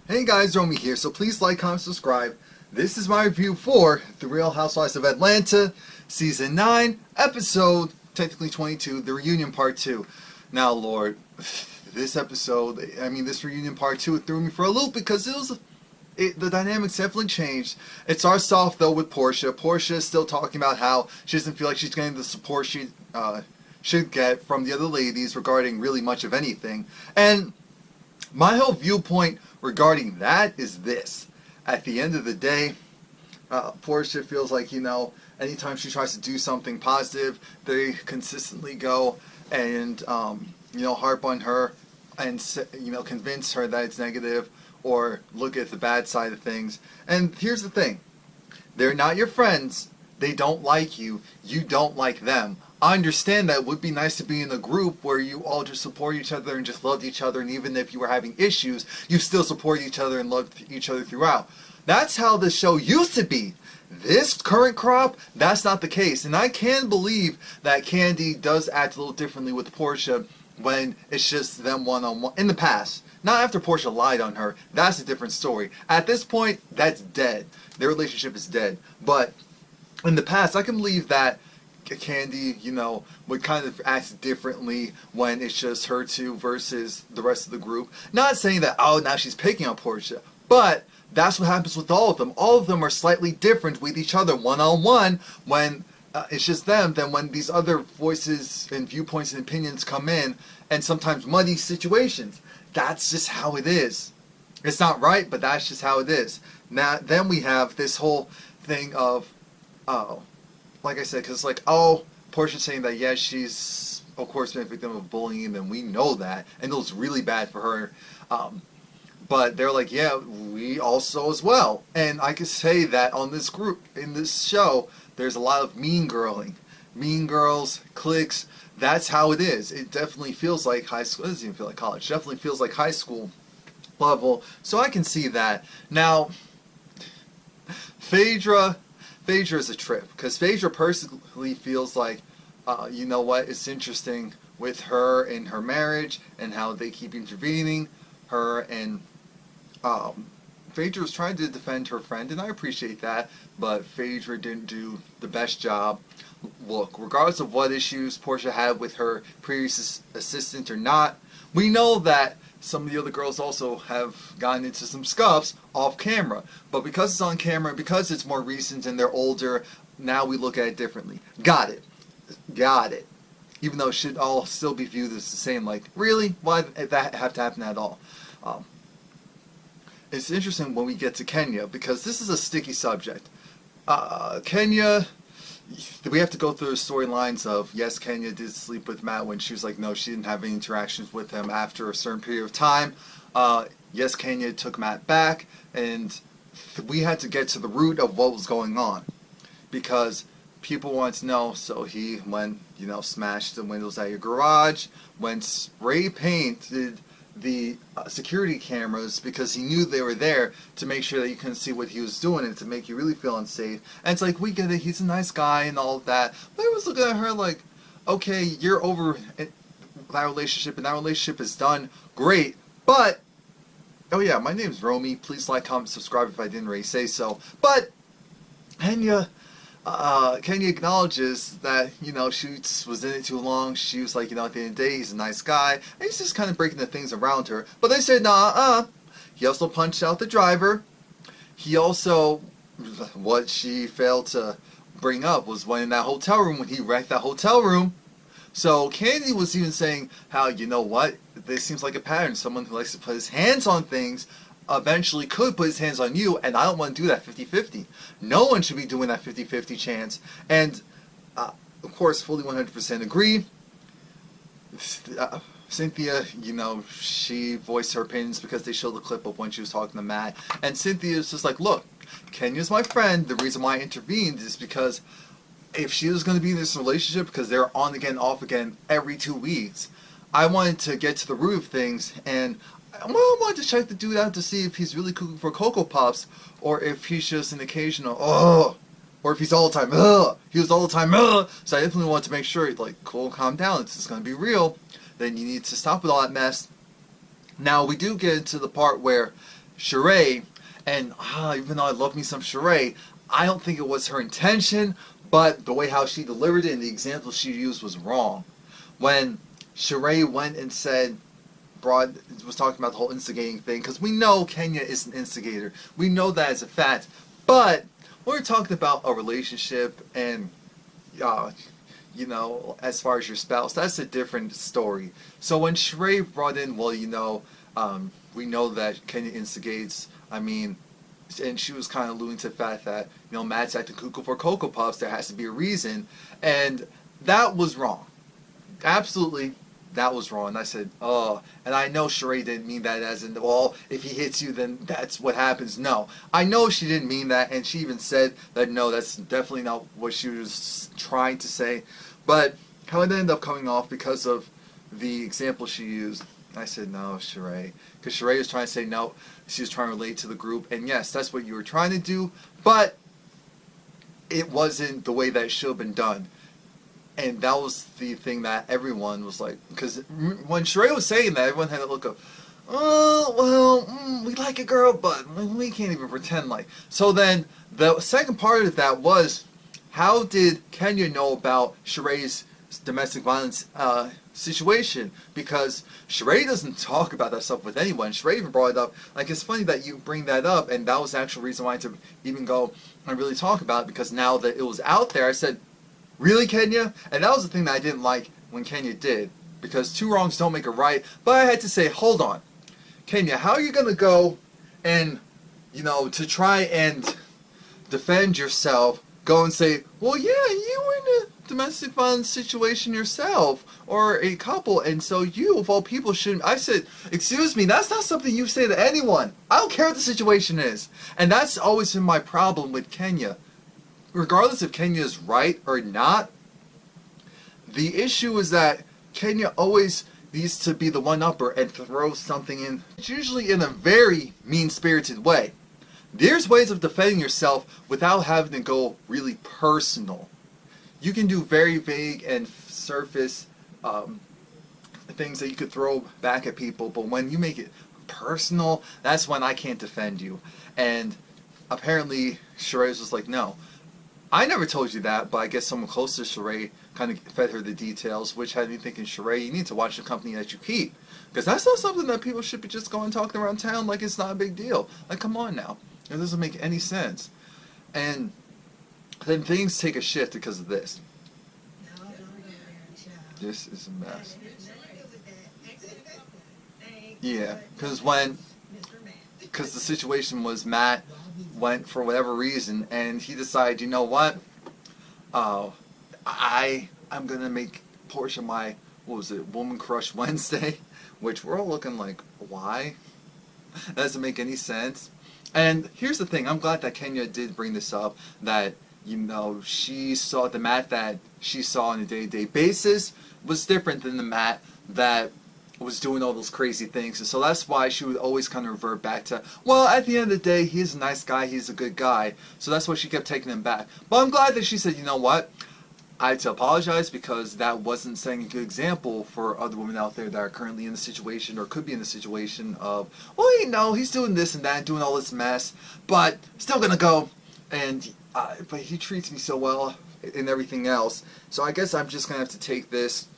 Hey guys, Romie here, so please like, comment, subscribe. This is my review for The Real Housewives of Atlanta, Season 9, Episode, technically 22, The Reunion Part 2. Now, Lord, this reunion Part 2, it threw me for a loop because the dynamics definitely changed. It starts off, though, with Portia. Portia is still talking about how she doesn't feel like she's getting the support she should get from the other ladies regarding really much of anything. And my whole viewpoint regarding that is this. At the end of the day, Portia feels like, anytime she tries to do something positive, they consistently go and, harp on her and, convince her that it's negative or look at the bad side of things. And here's the thing. They're not your friends. They don't like you. You don't like them. I understand that it would be nice to be in a group where you all just support each other and just loved each other, and even if you were having issues, you still support each other and loved each other throughout. That's how the show used to be. This current crop, that's not the case. And I can believe that Candy does act a little differently with Portia when it's just them one-on-one. In the past. Not after Portia lied on her. That's a different story. At this point, that's dead. Their relationship is dead. But in the past, I can believe that Candy, would kind of act differently when it's just her two versus the rest of the group. Not saying that, now she's picking on Portia, but that's what happens with all of them. All of them are slightly different with each other one-on-one when it's just them than when these other voices and viewpoints and opinions come in and sometimes muddy situations. That's just how it is. It's not right, but that's just how it is. Now, then we have this whole thing of, like I said, because Portia's saying that, yes, she's, of course, been a victim of bullying, and we know that, and it was really bad for her. But they're like, yeah, we also as well. And I could say that on this group, in this show, there's a lot of mean girling. Mean girls, cliques, that's how it is. It definitely feels like high school. It doesn't even feel like college. It definitely feels like high school level. So I can see that. Now, Phaedra is a trip, because Phaedra personally feels like, it's interesting with her and her marriage and how they keep intervening. Her and Phaedra was trying to defend her friend, and I appreciate that, but Phaedra didn't do the best job. Look, regardless of what issues Portia had with her previous assistant or not, we know that some of the other girls also have gotten into some scuffs off camera. But because it's on camera, because it's more recent and they're older, now we look at it differently. Got it. Even though it should all still be viewed as the same. Like, really? Why did that have to happen at all? It's interesting when we get to Kenya, because this is a sticky subject. Kenya, we have to go through the storylines of, yes, Kenya did sleep with Matt when she was like, no, she didn't have any interactions with him after a certain period of time. Yes, Kenya took Matt back, and we had to get to the root of what was going on, because people wanted to know. So he went, smashed the windows at your garage, went spray painted the security cameras because he knew they were there to make sure that you couldn't see what he was doing and to make you really feel unsafe. And it's like, we get it, he's a nice guy and all of that, but I was looking at her like, okay, you're over that relationship and that relationship is done, great, but oh yeah, my name's Romie, please like, comment, subscribe if I didn't already say so. But Kenya acknowledges that, she was in it too long. She was like, at the end of the day, he's a nice guy. And he's just kind of breaking the things around her. But they said, nah, He also punched out the driver. He also, what she failed to bring up was when in that hotel room, when he wrecked that hotel room. So Candy was even saying how, this seems like a pattern. Someone who likes to put his hands on things eventually could put his hands on you, and I don't want to do that 50-50. No one should be doing that 50-50 chance. And, of course, fully 100% agree. Cynthia, she voiced her opinions because they showed the clip of when she was talking to Matt. And Cynthia's just like, look, Kenya's my friend. The reason why I intervened is because if she was going to be in this relationship, because they're on again, off again every 2 weeks, I wanted to get to the root of things, and I wanted to check the dude out to see if he's really cooking for Cocoa Puffs, or if he's just an occasional, or if he's all the time, he was all the time, So I definitely wanted to make sure, like, cool, calm down, this is going to be real. Then you need to stop with all that mess. Now, we do get into the part where Sheree, and even though I love me some Sheree, I don't think it was her intention, but the way how she delivered it and the example she used was wrong. When Sheree went and said, was talking about the whole instigating thing, because we know Kenya is an instigator. We know that as a fact. But when we're talking about a relationship and, as far as your spouse, that's a different story. So when Sheree brought in, we know that Kenya instigates, and she was kind of alluding to the fact that, Matt's acting cuckoo for Cocoa Puffs, there has to be a reason. And that was wrong. Absolutely. That was wrong. And I said, oh, and I know Sheree didn't mean that as in, well, if he hits you, then that's what happens. No, I know she didn't mean that, and she even said that, no, that's definitely not what she was trying to say. But how it ended up coming off because of the example she used, I said, no, Sheree. Because Sheree was trying to say, no, she was trying to relate to the group, and yes, that's what you were trying to do, but it wasn't the way that it should have been done. And that was the thing that everyone was like, because when Sheree was saying that, everyone had a look of, we like a girl, but we can't even pretend like. So then, the second part of that was, how did Kenya know about Sheree's domestic violence situation? Because Sheree doesn't talk about that stuff with anyone. Sheree even brought it up. Like, it's funny that you bring that up, and that was the actual reason why I had to even go and really talk about it, because now that it was out there, I said, really, Kenya? And that was the thing that I didn't like when Kenya did, because two wrongs don't make a right. But I had to say, hold on, Kenya, how are you going to go and, to try and defend yourself, go and say, well, yeah, you were in a domestic violence situation yourself, or a couple, and so you, of all people, shouldn't. I said, excuse me, that's not something you say to anyone. I don't care what the situation is. And that's always been my problem with Kenya. Regardless if Kenya is right or not, the issue is that Kenya always needs to be the one-upper and throw something in. It's usually in a very mean-spirited way. There's ways of defending yourself without having to go really personal. You can do very vague and surface things that you could throw back at people, but when you make it personal, that's when I can't defend you. And apparently Sheree was just like, no. I never told you that, but I guess someone close to Sheree kind of fed her the details, which had me thinking, Sheree, you need to watch the company that you keep. Because that's not something that people should be just going talking around town like it's not a big deal. Like, come on now. It doesn't make any sense. And then things take a shift because of this. This is a mess. Yeah, because the situation was Matt went for whatever reason, and he decided, you know what, I'm gonna make Portia my, Woman Crush Wednesday, which we're all looking like, why? That doesn't make any sense. And here's the thing, I'm glad that Kenya did bring this up, that, she saw the Matt that she saw on a day-to-day basis was different than the Matt that was doing all those crazy things. And so that's why she would always kind of revert back to, well, at the end of the day, he's a nice guy, he's a good guy. So that's why she kept taking him back. But I'm glad that she said, you know what, I had to apologize because that wasn't setting a good example for other women out there that are currently in the situation or could be in the situation of, well, he's doing this and that, doing all this mess, but still gonna go, and but he treats me so well and everything else. So I guess I'm just gonna have to take this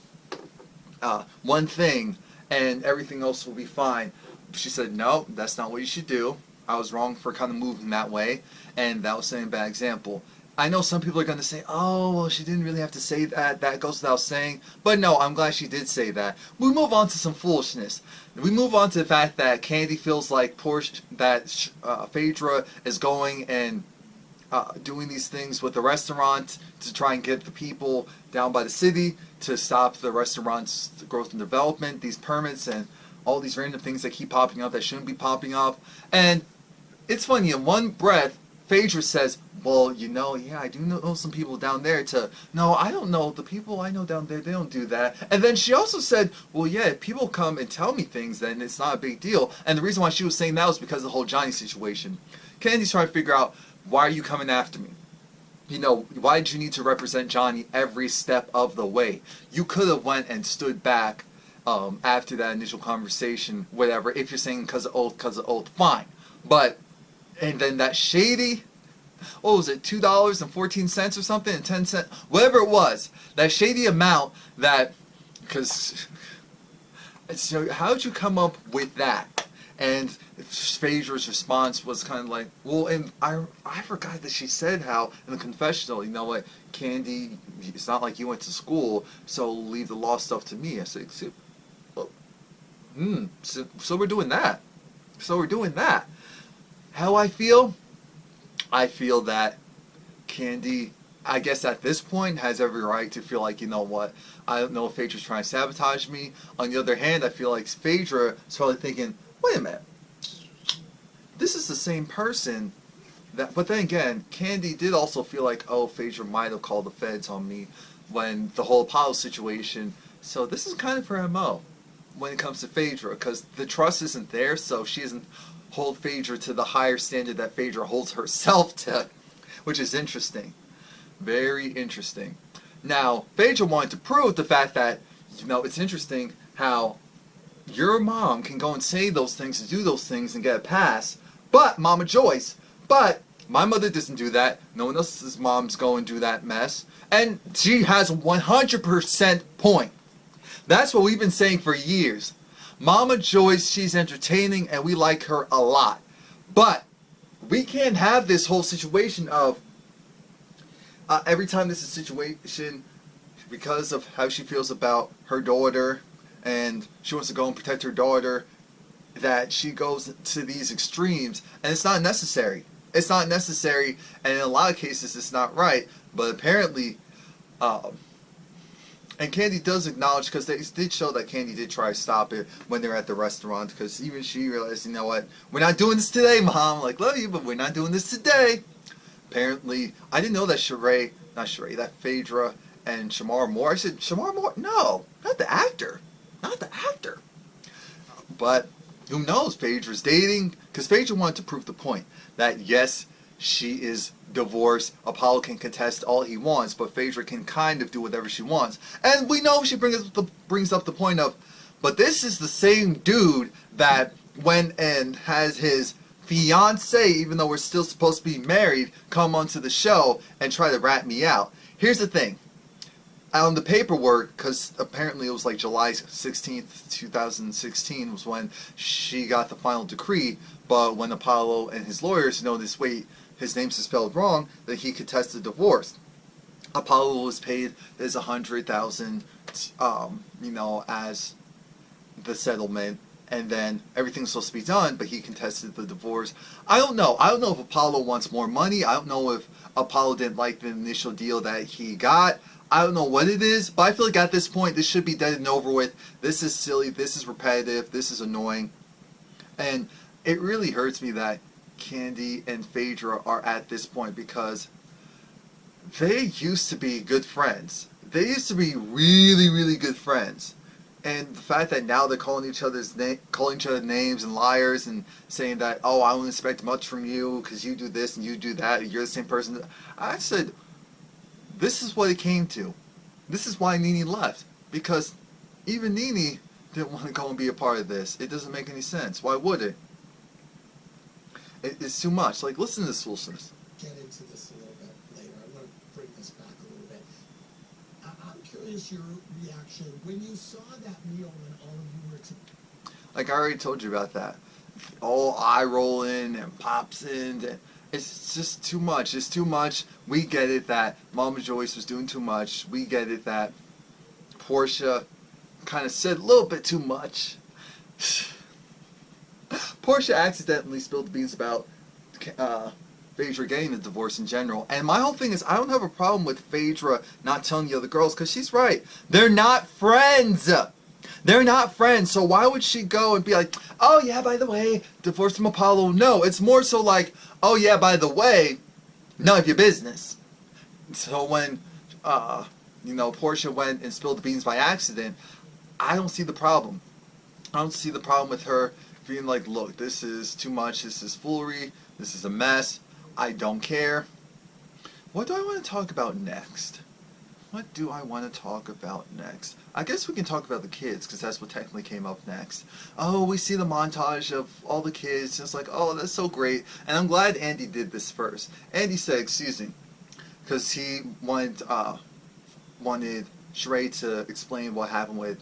one thing and everything else will be fine. She said, no, that's not what you should do. I was wrong for kind of moving that way, and that was setting a bad example. I know some people are going to say, oh, well, she didn't really have to say that. That goes without saying. But no, I'm glad she did say that. We move on to some foolishness. We move on to the fact that Candy feels like Phaedra is going and doing these things with the restaurant to try and get the people down by the city to stop the restaurant's growth and development, these permits and all these random things that keep popping up that shouldn't be popping up. And it's funny, in one breath, Phaedra says, well, yeah, I do know some people down there no, I don't know. The people I know down there, they don't do that. And then she also said, well, yeah, if people come and tell me things, then it's not a big deal. And the reason why she was saying that was because of the whole Johnny situation. Candy's trying to figure out, why are you coming after me? Why did you need to represent Johnny every step of the way? You could have went and stood back after that initial conversation, whatever. If you're saying because of oath, fine. But, and then that shady, what was it, $2.14 or something, and 10 cents, whatever it was, that shady amount that, because, so how'd you come up with that? And Phaedra's response was kind of like, well, and I forgot that she said how in the confessional, you know what, Candy, it's not like you went to school, so leave the law stuff to me. I said, well, so we're doing that. So we're doing that. How I feel that Candy, I guess at this point, has every right to feel like, you know what, I don't know if Phaedra's trying to sabotage me. On the other hand, I feel like Phaedra is probably thinking, wait a minute, this is the same person that, but then again, Candy did also feel like, oh, Phaedra might have called the feds on me when the whole Apollo situation, so this is kind of her MO when it comes to Phaedra, because the trust isn't there, so she doesn't hold Phaedra to the higher standard that Phaedra holds herself to, which is interesting. Very interesting. Now, Phaedra wanted to prove the fact that, you know, it's interesting how your mom can go and say those things and do those things and get a pass, but Mama Joyce, but my mother doesn't do that. No one else's moms go and do that mess. And she has 100% point. That's what we've been saying for years. Mama Joyce, she's entertaining and we like her a lot. But we can't have this whole situation of every time there's a situation because of how she feels about her daughter and she wants to go and protect her daughter, that she goes to these extremes, and it's not necessary. It's not necessary, and in a lot of cases it's not right, but apparently, and Candy does acknowledge, because they did show that Candy did try to stop it when they were at the restaurant, because even she realized, you know what, we're not doing this today, Mom, like, love you, but we're not doing this today. Apparently, I didn't know that that Phaedra and Shamar Moore, I said, Shamar Moore? No, not the actor. Not the actor. But who knows? Phaedra's dating, because Phaedra wanted to prove the point that yes, she is divorced. Apollo can contest all he wants, but Phaedra can kind of do whatever she wants. And we know she brings up the point of, but this is the same dude that went and has his fiance, even though we're still supposed to be married, come onto the show and try to rat me out. Here's the thing. On the paperwork, because apparently it was like July 16th, 2016 was when she got the final decree, but when Apollo and his lawyers noticed, wait, his name's spelled wrong, that he could test the divorce. Apollo was paid as $100,000, you know, as the settlement, and then everything's supposed to be done, but he contested the divorce. I don't know. I don't know if Apollo wants more money. I don't know if Apollo didn't like the initial deal that he got. I don't know what it is, but I feel like at this point, this should be dead and over with. This is silly, this is repetitive, this is annoying. And it really hurts me that Candy and Phaedra are at this point, because they used to be good friends. They used to be really, really good friends. And the fact that now they're calling each other names and liars and saying that, oh, I don't expect much from you because you do this and you do that, and you're the same person. I said, this is what it came to. This is why Nene left. Because even Nene didn't want to go and be a part of this. It doesn't make any sense. Why would it? It's too much. Like, listen to this foolishness. Get into this a little bit later. I'm going to bring this back a little bit. I'm curious your reaction when you saw that meal and all of you were together. Like I already told you about that. All eye rolling and pops in. And it's just too much. It's too much. We get it that Mama Joyce was doing too much. We get it that Portia kind of said a little bit too much. Portia accidentally spilled the beans about Phaedra getting the divorce in general. And my whole thing is, I don't have a problem with Phaedra not telling the other girls, because she's right. They're not friends. They're not friends. So why would she go and be like, oh yeah, by the way, divorce from Apollo? No, it's more so like, oh yeah, by the way, none of your business. So when, you know, Portia went and spilled the beans by accident, I don't see the problem. I don't see the problem with her being like, look, this is too much, this is foolery, this is a mess, I don't care. What do I want to talk about next? what do I want to talk about next? I guess we can talk about the kids, because that's what technically came up next. Oh, we see the montage of all the kids. It's like, oh, that's so great. And I'm glad Andy did this first. Andy said, excuse me, because he wanted Sheree to explain what happened with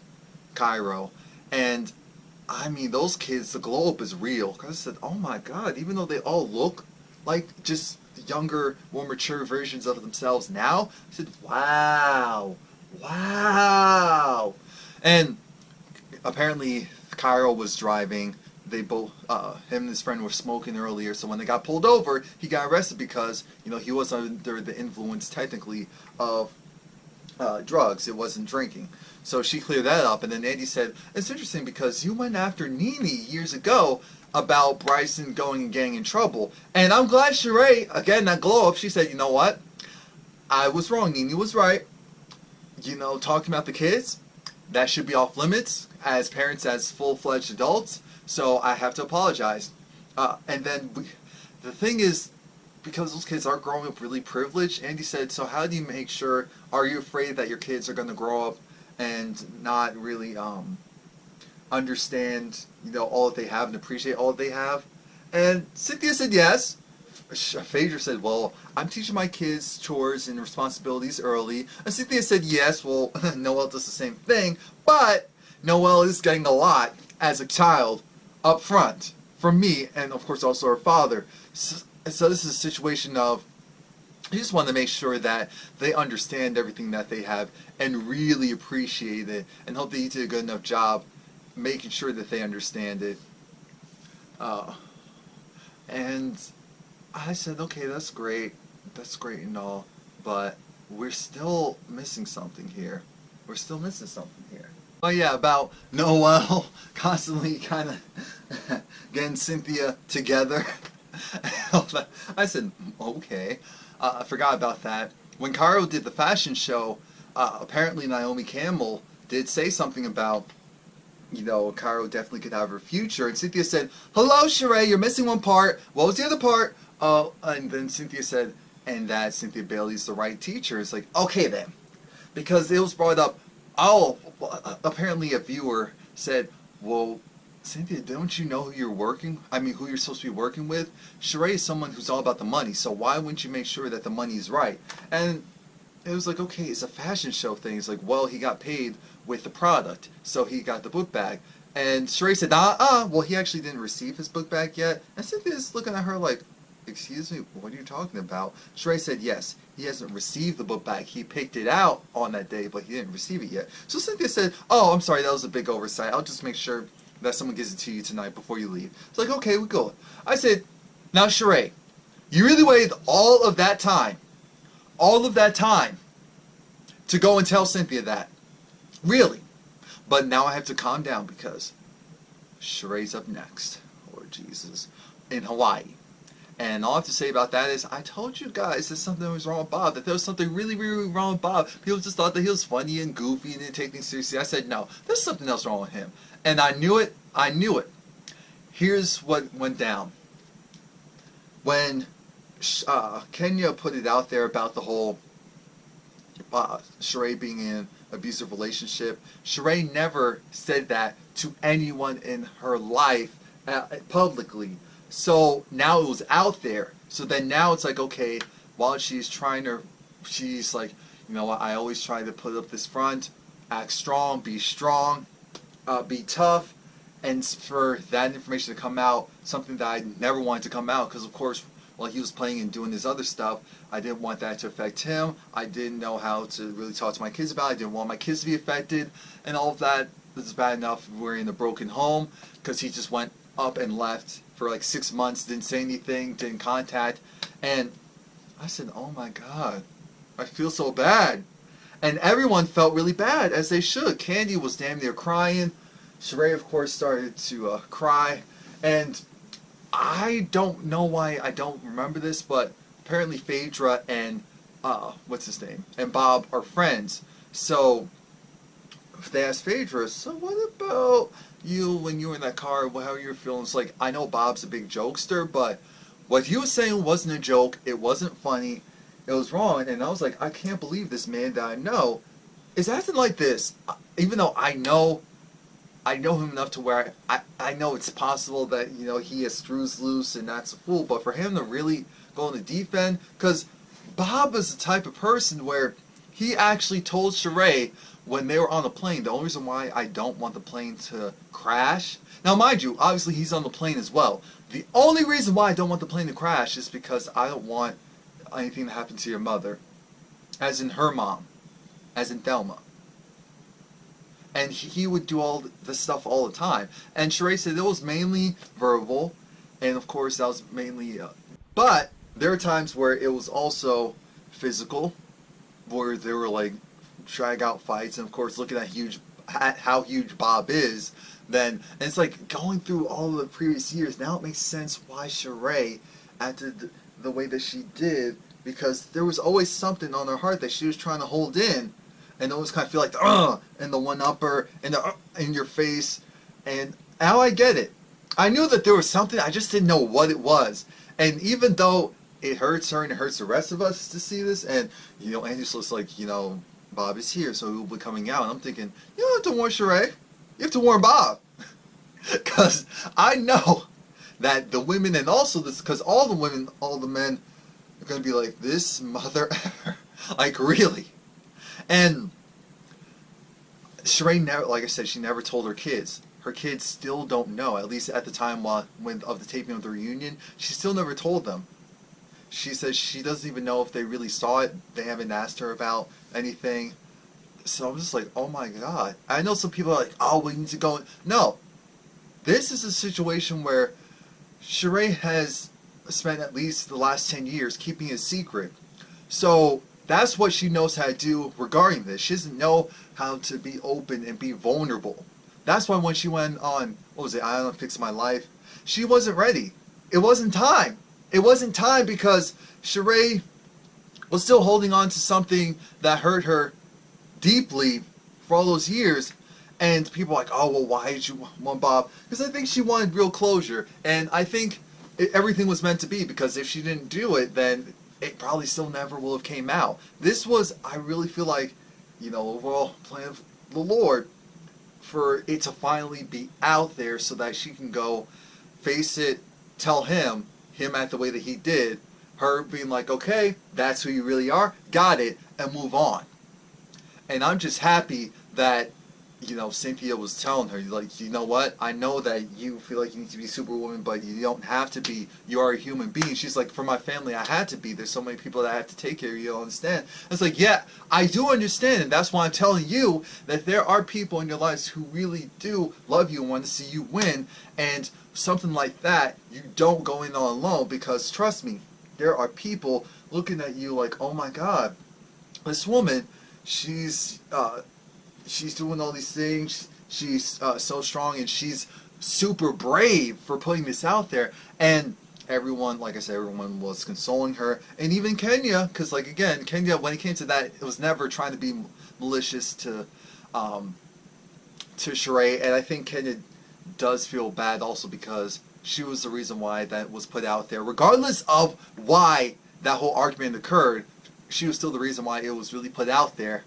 Cairo. And, I mean, those kids, the glow up is real. Because I said, oh my God, even though they all look like just younger, more mature versions of themselves now, I said, wow, wow. And apparently Cairo was driving. They both, him and his friend were smoking earlier, so when they got pulled over, he got arrested because, you know, he was under the influence, technically, of drugs. It wasn't drinking. So she cleared that up, and then Andy said, it's interesting because you went after Nene years ago about Bryson going and getting in trouble. And I'm glad Sheree, again, that glow up, she said, you know what? I was wrong. Nene was right. You know, talking about the kids, that should be off limits as parents, as full-fledged adults. So I have to apologize. And then the thing is, because those kids are growing up really privileged, Andy said, so how do you make sure, are you afraid that your kids are going to grow up and not really understand, you know, all that they have and appreciate all that they have? And Cynthia said yes. Phaedra said, well, I'm teaching my kids chores and responsibilities early. And Cynthia said yes, well, Noelle does the same thing, but Noelle is getting a lot as a child up front from me, and of course also her father. So this is a situation of, you just want to make sure that they understand everything that they have and really appreciate it, and hope that you did a good enough job making sure that they understand it. And I said, okay, that's great and all, but we're still missing something here. We're still missing something here. Oh yeah, about Noelle constantly kind of getting Cynthia together. I said, okay. I forgot about that. When Cairo did the fashion show, apparently Naomi Campbell did say something about, you know, Cairo definitely could have her future. And Cynthia said, hello, Sheree, you're missing one part. What was the other part? And then Cynthia said, and that Cynthia Bailey's the right teacher. It's like, okay then. Because it was brought up, oh, apparently a viewer said, well, Cynthia, don't you know who who you're supposed to be working with? Sheree is someone who's all about the money, so why wouldn't you make sure that the money is right? And it was like, okay, it's a fashion show thing. It's like, well, he got paid with the product, so he got the book bag. And Sheree said, well, he actually didn't receive his book bag yet. And Cynthia's looking at her like, excuse me, what are you talking about? Sheree said, yes, he hasn't received the book bag. He picked it out on that day, but he didn't receive it yet. So Cynthia said, oh, I'm sorry, that was a big oversight. I'll just make sure that someone gives it to you tonight before you leave. It's like, okay, we go. I said, now Sheree, you really waited all of that time to go and tell Cynthia that. Really. But now I have to calm down because Sheree's up next. Lord Jesus. In Hawaii. And all I have to say about that is, I told you guys that something was wrong with Bob, that there was something really, really wrong with Bob. People just thought that he was funny and goofy and didn't take things seriously. I said, no, there's something else wrong with him. And I knew it. Here's what went down. When Kenya put it out there about the whole Sheree being in an abusive relationship, Sheree never said that to anyone in her life publicly. So now it was out there. So then now it's like, okay, while she's like, you know what, I always try to put up this front, act strong, be tough, and for that information to come out, something that I never wanted to come out, because of course, while he was playing and doing his other stuff, I didn't want that to affect him. I didn't know how to really talk to my kids about it. I didn't want my kids to be affected, and all of that. This is bad enough we're in a broken home, because he just went up and left for like 6 months, didn't say anything, didn't contact, and I said, oh my God, I feel so bad. And everyone felt really bad, as they should. Candy was damn near crying. Sheree, of course, started to cry. And I don't know why I don't remember this, but apparently Phaedra and, and Bob are friends. So they asked Phaedra, so what about you when you were in that car, how you were feeling? It's like, I know Bob's a big jokester, but what he was saying wasn't a joke. It wasn't funny. it was wrong, and I was like, I can't believe this man that I know is acting like this. Even though I know him enough to where I know it's possible that, you know, he has screws loose and that's a fool, but for him to really go in the deep end, because Bob is the type of person where he actually told Sheree when they were on the plane, the only reason why I don't want the plane to crash, now mind you, obviously he's on the plane as well, the only reason why I don't want the plane to crash is because I don't want anything to happen to your mother, as in her mom, as in Thelma. And he would do all this stuff all the time. And Sheree said it was mainly verbal, and of course that was mainly, but there were times where it was also physical, where they were like drag out fights, and of course looking at how huge Bob is, then, and it's like going through all of the previous years, now it makes sense why Sheree acted the way that she did, because there was always something on her heart that she was trying to hold in, and always kind of feel like the and the one upper and the in your face, and now I get it. I knew that there was something, I just didn't know what it was. And even though it hurts her and it hurts the rest of us to see this, and you know, Andy's just like, you know, Bob is here, so he'll be coming out. And I'm thinking, you don't have to warn Sheree, you have to warn Bob, because I know that the women, and also this, because all the women, all the men are gonna be like, this mother ever, like really. And Sheree never, like I said, she never told her kids. Her kids still don't know, at least at the time of the taping of the reunion, she still never told them. She says she doesn't even know if they really saw it. They haven't asked her about anything. So I'm just like, oh my God. I know some people are like, oh, we need to go. No. This is a situation where Sheree has spent at least the last 10 years keeping it secret. So that's what she knows how to do regarding this. She doesn't know how to be open and be vulnerable. That's why when she went on, what was it, I Don't Fix My Life, she wasn't ready. It wasn't time. It wasn't time because Sheree was still holding on to something that hurt her deeply for all those years. And people are like, oh, well, why did you want Bob? Because I think she wanted real closure. And I think everything was meant to be, because if she didn't do it, then it probably still never will have came out. This was, I really feel like, you know, overall plan of the Lord for it to finally be out there so that she can go face it, tell him act the way that he did, her being like, okay, that's who you really are, got it, and move on. And I'm just happy that, you know, Cynthia was telling her, like, you know what, I know that you feel like you need to be Superwoman, but you don't have to be, you are a human being. She's like, for my family, I had to be, there's so many people that I have to take care of, you don't understand. It's like, yeah, I do understand, and that's why I'm telling you that there are people in your lives who really do love you and want to see you win, and something like that, you don't go in on alone, because trust me, there are people looking at you like, oh my God, this woman, she's doing all these things, she's so strong, and she's super brave for putting this out there. And everyone, like I said, everyone was consoling her, and even Kenya, because like again, Kenya, when it came to that, it was never trying to be malicious to Sheree, and I think Kenya does feel bad also because she was the reason why that was put out there. Regardless of why that whole argument occurred, she was still the reason why it was really put out there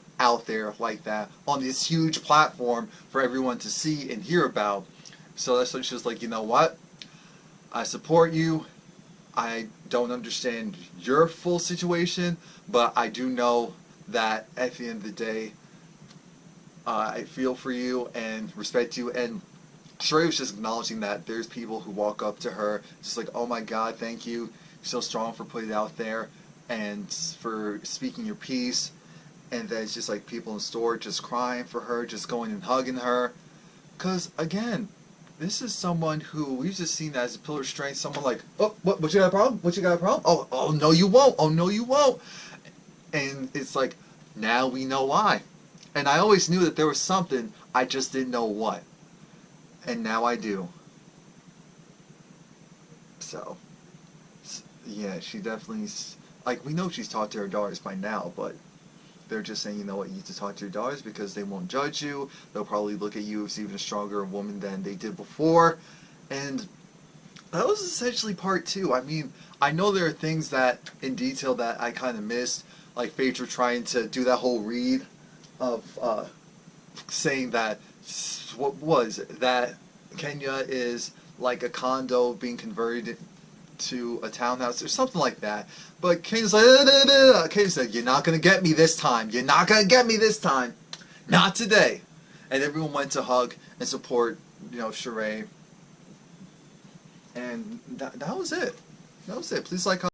like that, on this huge platform for everyone to see and hear about. So that's when she was like, you know what? I support you. I don't understand your full situation, but I do know that at the end of the day, I feel for you and respect you. And Sheree was just acknowledging that there's people who walk up to her just like, oh my God, thank you. You're so strong for putting it out there and for speaking your piece. And then it's just like people in the store just crying for her, just going and hugging her. Because again, this is someone who we've just seen as a pillar of strength. Someone like, oh, what you got a problem? What you got a problem? Oh no you won't. Oh no you won't. And it's like, now we know why. And I always knew that there was something, I just didn't know what. And now I do. So, yeah, she definitely, like, we know she's talked to her daughters by now, but they're just saying, you know what, you need to talk to your daughters because they won't judge you. They'll probably look at you as even a stronger woman than they did before. And that was essentially part two. I mean, I know there are things that in detail that I kind of missed, like Phaedra trying to do that whole read of saying that what was it? That Kenya is like a condo being converted to a townhouse or something like that. But Kenya's like, Kenya said, "You're not gonna get me this time. You're not gonna get me this time. Not today." And everyone went to hug and support, Sheree. And that was it. That was it. Please like, comment.